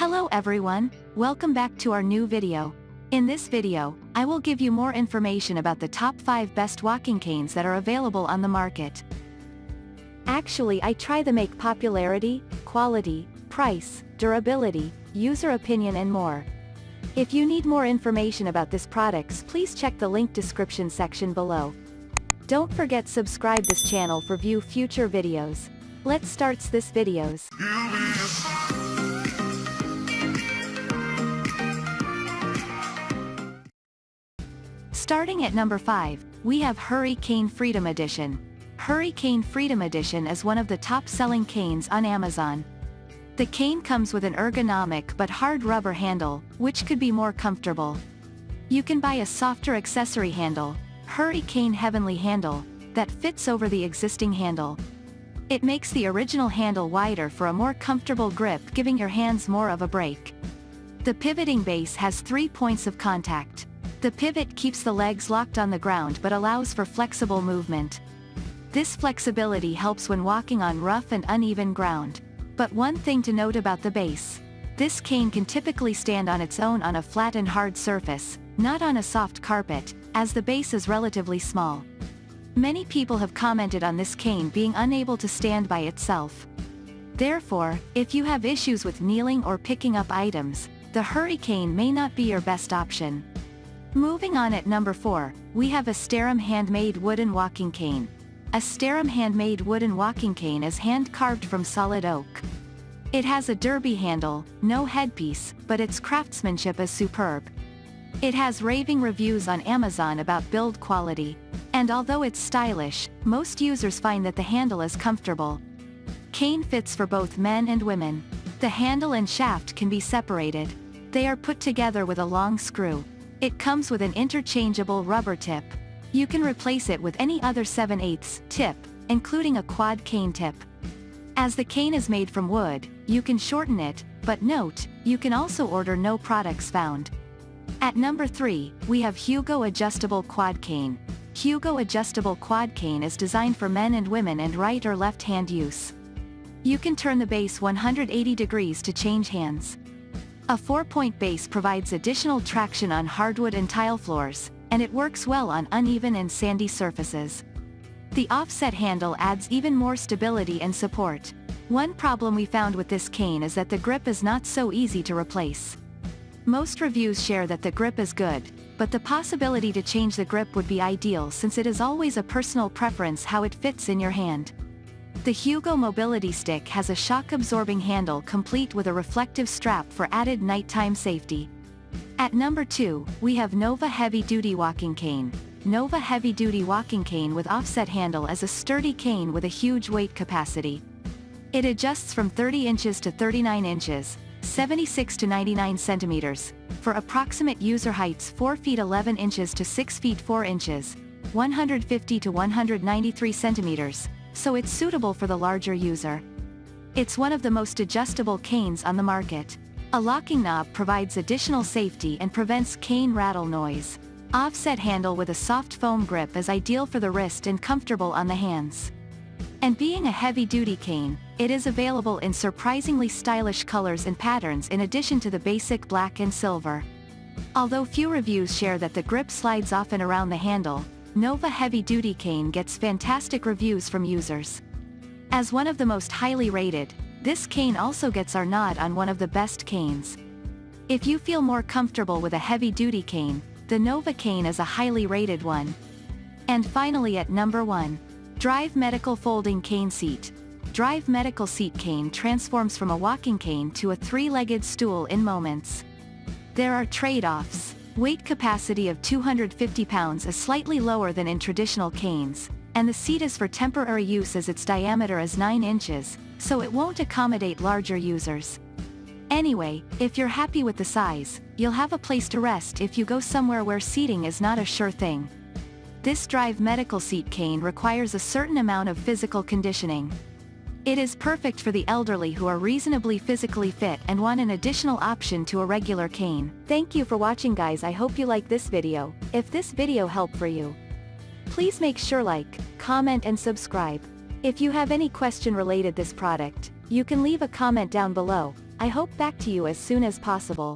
Hello everyone, welcome back to our new video. In this video, I will give you more information about the top 5 best walking canes that are available on the market. Actually, I try to make popularity, quality, price, durability, user opinion and more. If you need more information about these products, please check the link description section below. Don't forget subscribe this channel for view future videos. Let's start this videos. Starting at number 5, we have Hurricane Freedom Edition. Hurricane Freedom Edition is one of the top-selling canes on Amazon. The cane comes with an ergonomic but hard rubber handle, which could be more comfortable. You can buy a softer accessory handle, Hurricane Heavenly Handle, that fits over the existing handle. It makes the original handle wider for a more comfortable grip, giving your hands more of a break. The pivoting base has 3 points of contact. The pivot keeps the legs locked on the ground but allows for flexible movement. This flexibility helps when walking on rough and uneven ground. But one thing to note about the base. This cane can typically stand on its own on a flat and hard surface, not on a soft carpet, as the base is relatively small. Many people have commented on this cane being unable to stand by itself. Therefore, if you have issues with kneeling or picking up items, the Hurricane may not be your best option. Moving on at number 4, we have a Serum handmade wooden walking cane. A Serum handmade wooden walking cane is hand-carved from solid oak. It has a derby handle, no headpiece, but its craftsmanship is superb. It has raving reviews on Amazon about build quality. And although it's stylish, most users find that the handle is comfortable. Cane fits for both men and women. The handle and shaft can be separated. They are put together with a long screw. It comes with an interchangeable rubber tip. You can replace it with any other 7/8 tip, including a quad cane tip. As the cane is made from wood, you can shorten it, but note, you can also order no products found. At number 3, we have Hugo Adjustable Quad Cane. Hugo Adjustable Quad Cane is designed for men and women and right or left hand use. You can turn the base 180 degrees to change hands. A 4-point base provides additional traction on hardwood and tile floors, and it works well on uneven and sandy surfaces. The offset handle adds even more stability and support. One problem we found with this cane is that the grip is not so easy to replace. Most reviews share that the grip is good, but the possibility to change the grip would be ideal since it is always a personal preference how it fits in your hand. The Hugo Mobility Stick has a shock-absorbing handle complete with a reflective strap for added nighttime safety. At number 2, we have Nova Heavy Duty Walking Cane. Nova Heavy Duty Walking Cane with offset handle is a sturdy cane with a huge weight capacity. It adjusts from 30 inches to 39 inches, 76 to 99 centimeters, for approximate user heights 4 feet 11 inches to 6 feet 4 inches, 150 to 193 centimeters, so it's suitable for the larger user. It's one of the most adjustable canes on the market. A locking knob provides additional safety and prevents cane rattle noise. Offset handle with a soft foam grip is ideal for the wrist and comfortable on the hands. And being a heavy-duty cane, it is available in surprisingly stylish colors and patterns in addition to the basic black and silver. Although few reviews share that the grip slides off and around the handle, Nova Heavy Duty Cane gets fantastic reviews from users. As one of the most highly rated, this cane also gets our nod on one of the best canes. If you feel more comfortable with a heavy-duty cane, the Nova cane is a highly rated one. And finally at number 1. Drive Medical Folding Cane Seat. Drive Medical Seat Cane transforms from a walking cane to a 3-legged stool in moments. There are trade-offs. Weight capacity of 250 pounds is slightly lower than in traditional canes, and the seat is for temporary use as its diameter is 9 inches, so it won't accommodate larger users. Anyway, if you're happy with the size, you'll have a place to rest if you go somewhere where seating is not a sure thing. This Drive Medical Seat Cane requires a certain amount of physical conditioning. It is perfect for the elderly who are reasonably physically fit and want an additional option to a regular cane. Thank you for watching guys, I hope you like this video. If this video helped for you, please make sure like, comment and subscribe. If you have any question related this product, you can leave a comment down below. I hope back to you as soon as possible.